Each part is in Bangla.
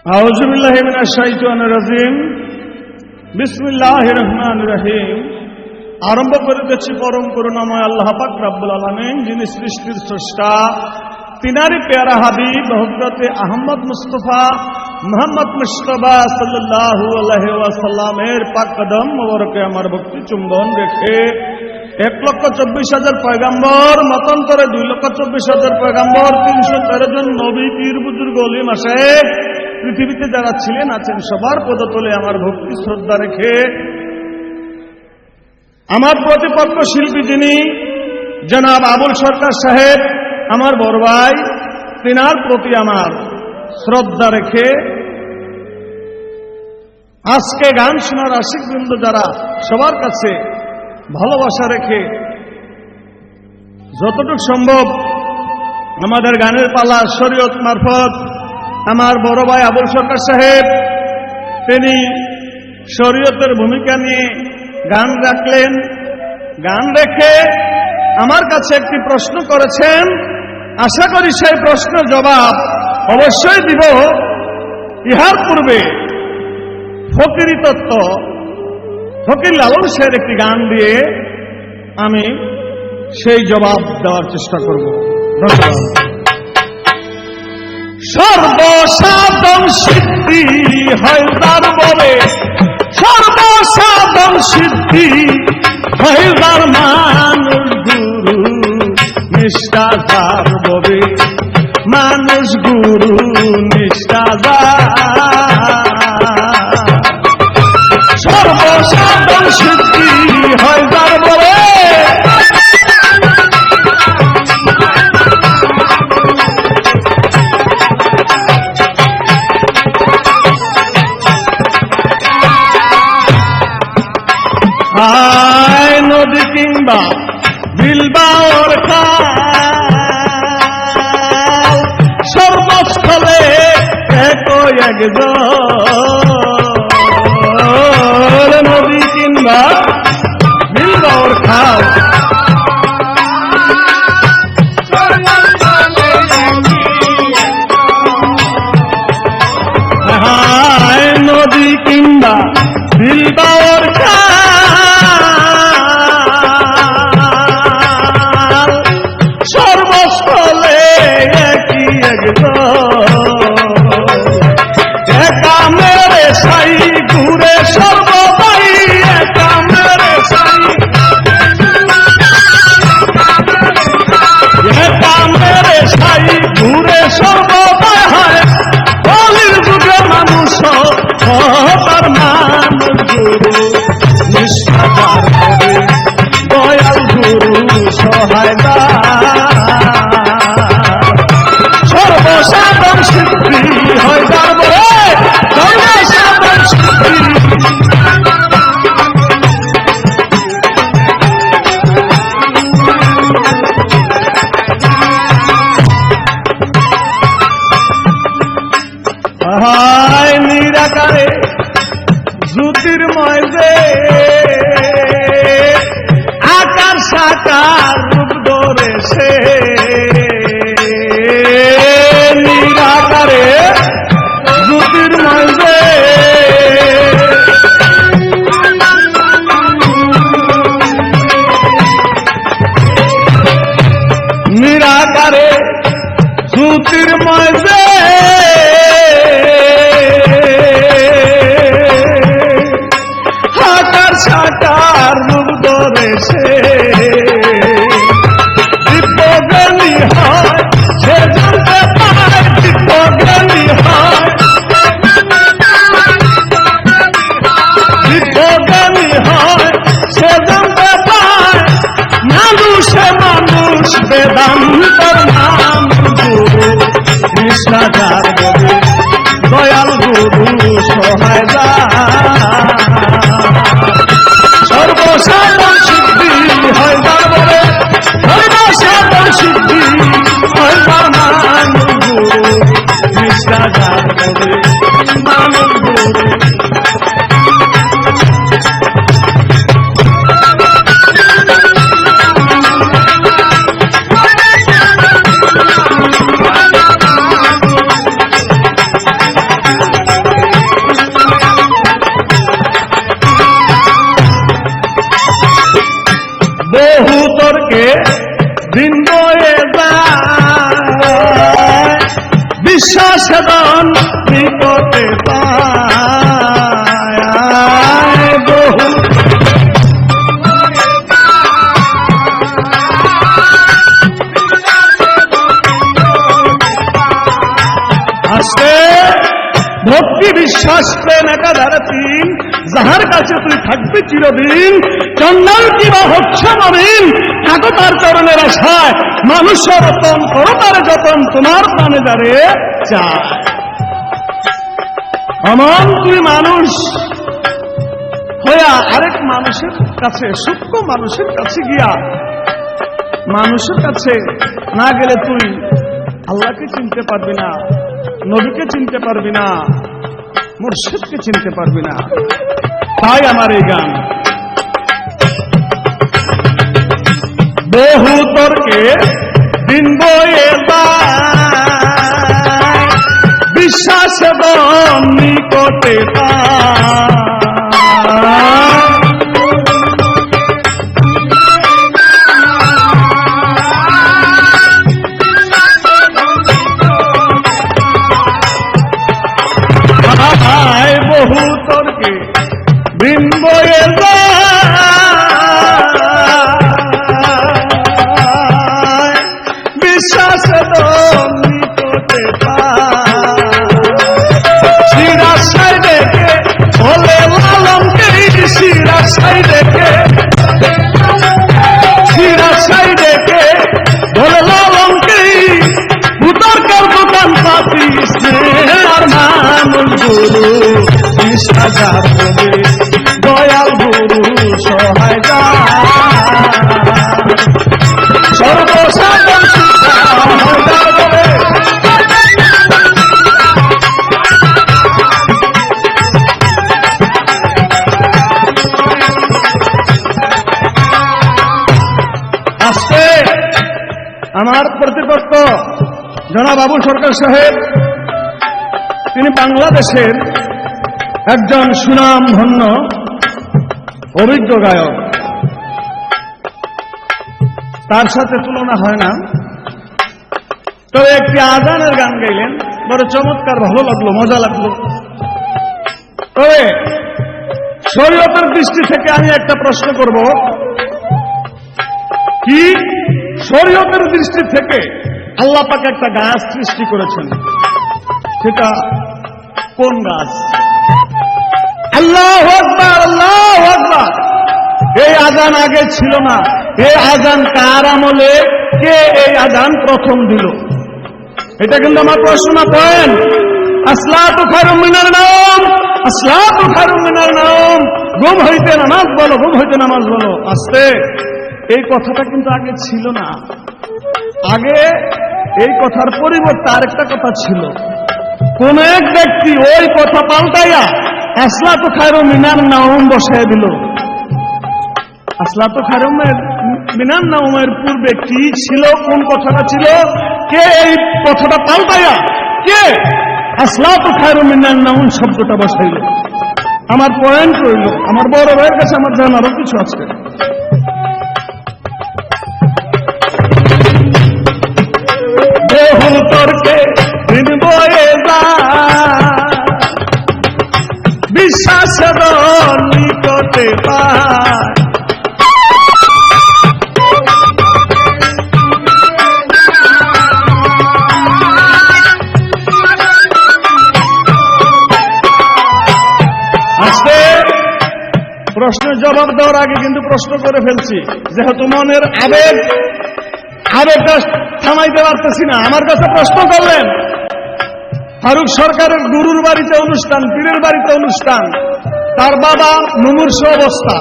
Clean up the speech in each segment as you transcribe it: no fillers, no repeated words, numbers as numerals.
আউযু বিল্লাহি মিনাশ শাইতানির রাজিম। বিসমিল্লাহির রহমানির রহিম। আরম্ভ করিতেছি পরম করুণাময় আল্লাহ পাক রব্বুল আলামিন, যিনি সৃষ্টির স্রষ্টা। তিনারি পেয়ারা হাবিব হযরতে আহমদ মুস্তাফা মুহাম্মদ মুস্তাফা সাল্লাল্লাহু আলাইহি ওয়াসাল্লামের পাক কদম মোবারকে আমার ভক্তি চুম্বন রেখে 1,24,000 পয়গাম্বর, মতান্তরে 2,24,000 পয়গাম্বর, 313 জন নবী, পীর বুজুর্গ, ওলি মাশায়েখ পৃথিবীতে যারা ছিলেন আছেন সবার পদতলে আমার ভক্তি শ্রদ্ধা রেখে আমার প্রতিপক্ষ শিল্পী যিনি জনাব আবুল সরকার সাহেব, আমার বড় ভাই, তিনার প্রতি আমার শ্রদ্ধা রেখে আজকে গান শোনার আশিকবৃন্দ যারা সবার কাছে ভালোবাসা রেখে যতটুকু সম্ভব আমাদের গানের পালা শরীয়ত মারফত আমার বড় ভাই আবুল সরকার সাহেব তিনি শরীয়তের ভূমিকা নিয়ে গান রাখলেন। গান রেখে আমার কাছে একটি প্রশ্ন করেছেন, আশা করি সেই প্রশ্নের জবাব অবশ্যই দিব। ইহার পূর্বে ফকিরি তত্ত্ব ফকির লালন সাহেবের একটি গান দিয়ে আমি সেই জবাব দেওয়ার চেষ্টা করব। ধন্যবাদ। সর্বসাধন সিদ্ধি হয় যার বলে, সর্বসাধন সিদ্ধি হয় যার মানুষ গুরু নিষ্ঠা যার বলে, মানুষ গুরু নিষ্ঠা সর্বসাধন সিদ্ধি হয় যার বলে। হায় নদী কিংবা বিলবাওর খাল, সর্বস্থলে একই একজন। নদী কিংবা বিলবাওর খাল, হায় নদী কিংবা বিলবাওর খাল, সর্বস্থলে একই একজন। একা মেরে সাই ঘুরে সর্বদাই, একা মেরে সাই, একা মেরে সাই ঘুরে সর্বদাই। হয় কলির যুগে মানুষ তার মানুষ গুরু নিষ্ঠা যার হবে, দয়াল গুরু সহায় সর্বসাধন সিদ্ধি হয় যার বলে, সর্বসাধন সিদ্ধি। হায় নিরাকারে জ্যোতির্ময় যে আকার সাকার রূপ ধরেছে, নিরাকারে জ্যোতির্ময় যে নিরাকারে জ্যোতির্ময় যে আকার সাকার রূপ ধরেছে। দিব্যজ্ঞানী হয় সে জানতে পায়, দিব্যজ্ঞানী হয়, দিব্যজ্ঞানী হয় সে জানতে পায়, মানুষে মানুষ বেদান্তর নাম গুরু নিষ্ঠা যার বলে, দয়াল গুরু সহায় সর্বসাধন সিদ্ধি হয় যার বলে, সর্বসাধন সিদ্ধি হয় যার মানুষ গুরু নিষ্ঠা যার বলে, মানুষ গুরু। সাধন নিকটে পায় বহু আসে ভক্তি বিশ্বাস প্রেম একাধারে তিন, যাহার কাছে তুই থাকবি চিরদিন, চন্ডাল কিবা হচ্ছে মমিন, থাকো তার চরণের আশায়, মানুষের রতন করো তার যতন, তোমার প্রাণে দ্বারে চায়। অমন তুই মানুষ হইয়া আরেক মানুষের কাছে, সূক্ষ্ম মানুষের কাছে গিয়া, মানুষের কাছে না গেলে তুই আল্লাহকে চিনতে পারবি না, নবীকে চিনতে পারবি না, মুর্শিদকে চিনতে পারবি না। তাই আমার এই গান। বহু তর্কে দিন বয়ে যায়, বিশ্বাস নিকটে পায়। বহু তর্কে বিম্ব বিশ্বাস নিকটে শিরা সাই দেখে বলে লালমকে, শিরা সাই দেখে, শিরা সাই দেখে বলে লালমকে, ভূতর্কের দোকান পাতি আর মানুষ গুরু হাজার দয়াল গুরু সহায় সর্বসাধন আজকে আমার প্রতিপক্ষ জনাব আবু সরকার সাহেব, তিনি বাংলাদেশের একজন সুনামধন্য অভিজ্ঞ গায়ক, তার সাথে তুলনা হয় না। তবে একটি আজানের গান গাইলেন, বড় চমৎকার, ভালো লাগলো, মজা লাগলো। তবে শরীয়তের দৃষ্টি থেকে আমি একটা প্রশ্ন করব, কি শরীয়তের দৃষ্টি থেকে আল্লাহ পাক একটা গাছ সৃষ্টি করেছেন, সেটা কোন গাছ? আল্লাহু আকবার, আল্লাহু আকবার। এই আজান আগে ছিল না। এই আজান কার আমলে, কে এই আজান প্রথম দিল? এটা কিন্তু আমার প্রশ্ন পয়েন্ট। আসলাতু খায়রুম মিনান নাওম, আসলাতু খায়রুম মিনান নাওম। ঘুম হইতে নামাজ বলো, ঘুম হইতে নামাজ বলো। আস্তে, এই কথাটা কিন্তু আগে ছিল না। আগে এই কথার পরিবর্তে আরেকটা কথা ছিল। কোন এক ব্যক্তি ওই কথা পাল্টাইয়া আসলাতু খায়রুম মিনান নাওম বসায় দিল। আসলাতু খায়রুম মিনান নাওমের পূর্বে কি ছিল, কোন কথাটা ছিল, কে এই কথাটা পাল্টাইয়া, কে আসলাতু খায়রুম মিনান নাওম শব্দটা বসাইল? আমার পয়েন্ট রইল, আমার বড় ভাইয়ের কাছে আমার জানারও কিছু আছে। বহু তর্কে দিন বয়ে যায়, বিশ্বাস নিকটে পায়। আজকে প্রশ্নের জবাব দেওয়ার আগে কিন্তু প্রশ্ন করে ফেলছি, যেহেতু মনের আবেগটা থামাইতে পারতেছি না। আমার কাছে প্রশ্ন করলেন, ফারুক সরকারের গুরুর বাড়িতে অনুষ্ঠান, পীরের বাড়িতে অনুষ্ঠান, তার বাবা মুমূর্ষ অবস্থা,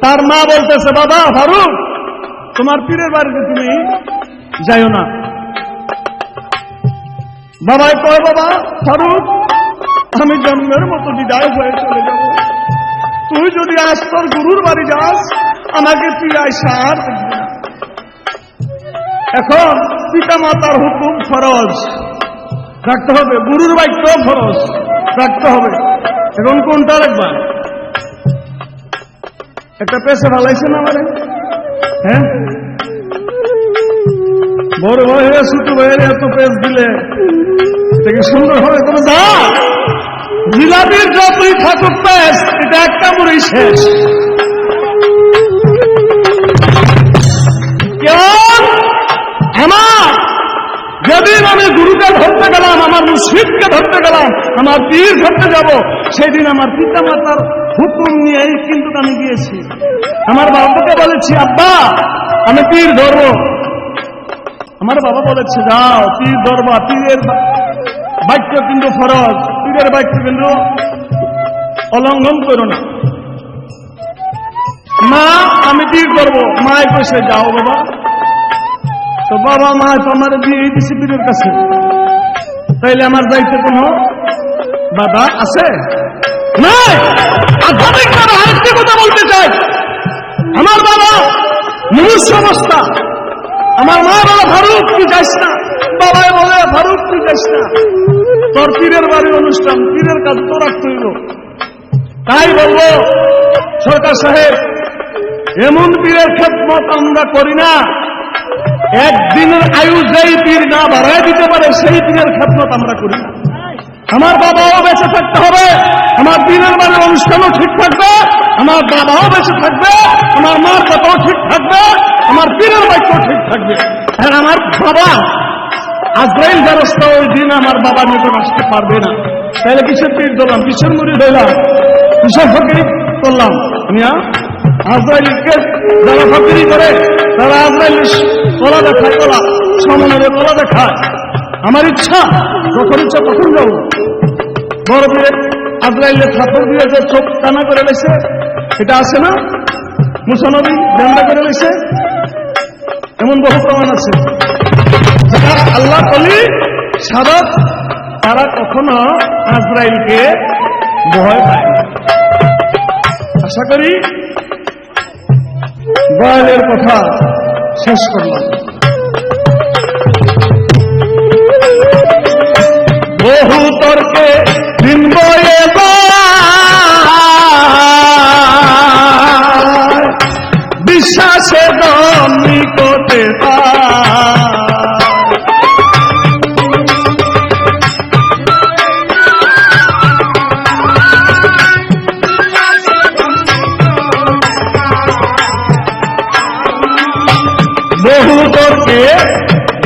তার মা বলতেছে, বাবা ফারুক, তোমার পীরের বাড়িতে তুমি যাইও না। বাবাই কয়, বাবা ফারুক, আমি জন্মের মতো বিদায় হয়ে চলে যাব, তুই যদি আজ তোর গুরুর বাড়ি যাস, আমাকে তুই আইসা আর দেখবি না। এখন পিতা মাতার হুকুম ফরজ রাখতে হবে, গুরুর বাক্য ফরজ রাখতে হবে। এখন কোনটা রাখবা? একটা পেশে ভালাইছে না আমারে, হ্যাঁ? বড় ভাই ছোট ভাইয়ের এত পেশ দিলে থেকে সুন্দর হবে কোনো যা জিলাপির যতই থাকুক পেস, এটা একটা মুড়ি শেষ। আমার যেদিন আমি গুরুকে ধরতে গেলাম, আমার মুর্শিদকে ধরতে গেলাম, আমার পীর ধরতে যাব, সেদিন আমার পিতা মাতার হুকুম নিয়েই কিন্তু আমি গিয়েছি। আমার বাবাকে বলেছি, আব্বা আমি পীর ধরবো। আমার বাবা বলেছে, যাও পীর ধরবা, পীরের বাক্য কিন্তু ফরজ, পীরের বাক্য কিন্তু অলঙ্ঘন করো না। মা আমি পীর ধরবো। মায় কইছে, যাও বাবা। তো বাবা মা তো আমার বিয়ে দিছে পীরের কাছে, তাইলে আমার যাইতে কোনো বাধা আছে? নাই। আধ্যাত্মিকভাবে আরেকটি কথা বলতে চাই, আমার বাবা মনুষ্য অবস্থা, আমার মা বলে ফারুক তুই যাস না, বাবাই বলে ফারুক তুই যাস না, তোর পীরের বাড়ির অনুষ্ঠান, পীরের কাজ তো রাখতে হইব। তাই বলবো সরকার সাহেব, এমন পীরের খেদমত আমরা করি না, একদিনের আয়ু যেই পীর না বাড়ায় দিতে পারে সেই পীরের খেদমত আমরা করি না। আমার বাবাও বেঁচে থাকতে হবে, আমার পীরের বাড়ির অনুষ্ঠানও ঠিক থাকবে, আমার বাবাও বেঁচে থাকবে, আমার মার কথাও ঠিক থাকবে, আমার পীরের বাক্যও ঠিক থাকবে। আর আমার বাবা আজরাইল ব্যবস্থা ওই দিন আমার বাবার নিকট আসতে পারবে না। তাহলে কিসের পীর ধরলাম, কিসের মুড়ি ধরলাম, কিসের ফকিরি করলাম? মিয়া আজরাইলকে যারা ফকিরি করে তারা আজরাইল কলা দেখায়, কলা সমনের কলা দেখায়। আমার ইচ্ছা যখন ইচ্ছা তখন যাবো। বড় পীরে আজরাইলে থাপড় দিয়ে যে চোখ কানা করে লেছে, এটা আছে না? মুসানবী জান্ডা করে লেছে, এমন বহু প্রমাণ আছে। যারা আল্লাহ বলি সাদত, তারা কখনো আজরাইলকে ভয় পায় না। আশা করি বয়ানের কথা শেষ করলাম। বহু তর্কে দিন বয়ে বিশ্বাসে দম নিকটে বহু তর্কে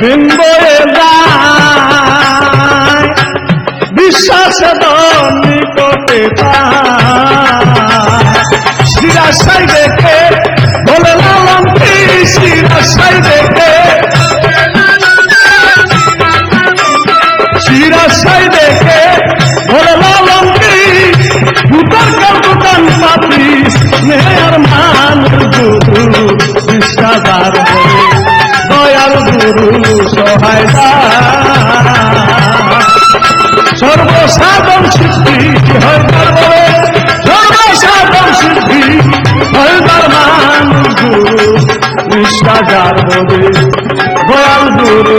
দিন বয়ে বিশ্বাসে দম নিকটে শিরাশাই দেখে বলে লালাম কি, শিরাশাই দেখে, শিরাশাই দেখে বলে লালাম কি, ভূতার দোকান পাতিস মেয়ের মানুষ গুরু বিশ্বাসার দয়াল গুরু সহায় সর্বসাধন সিদ্ধি হয় তার বলে, সর্বসাধন সিদ্ধি হয় তার মানুষ গুরু বিশ্বাসার বলে দয়াল গুরু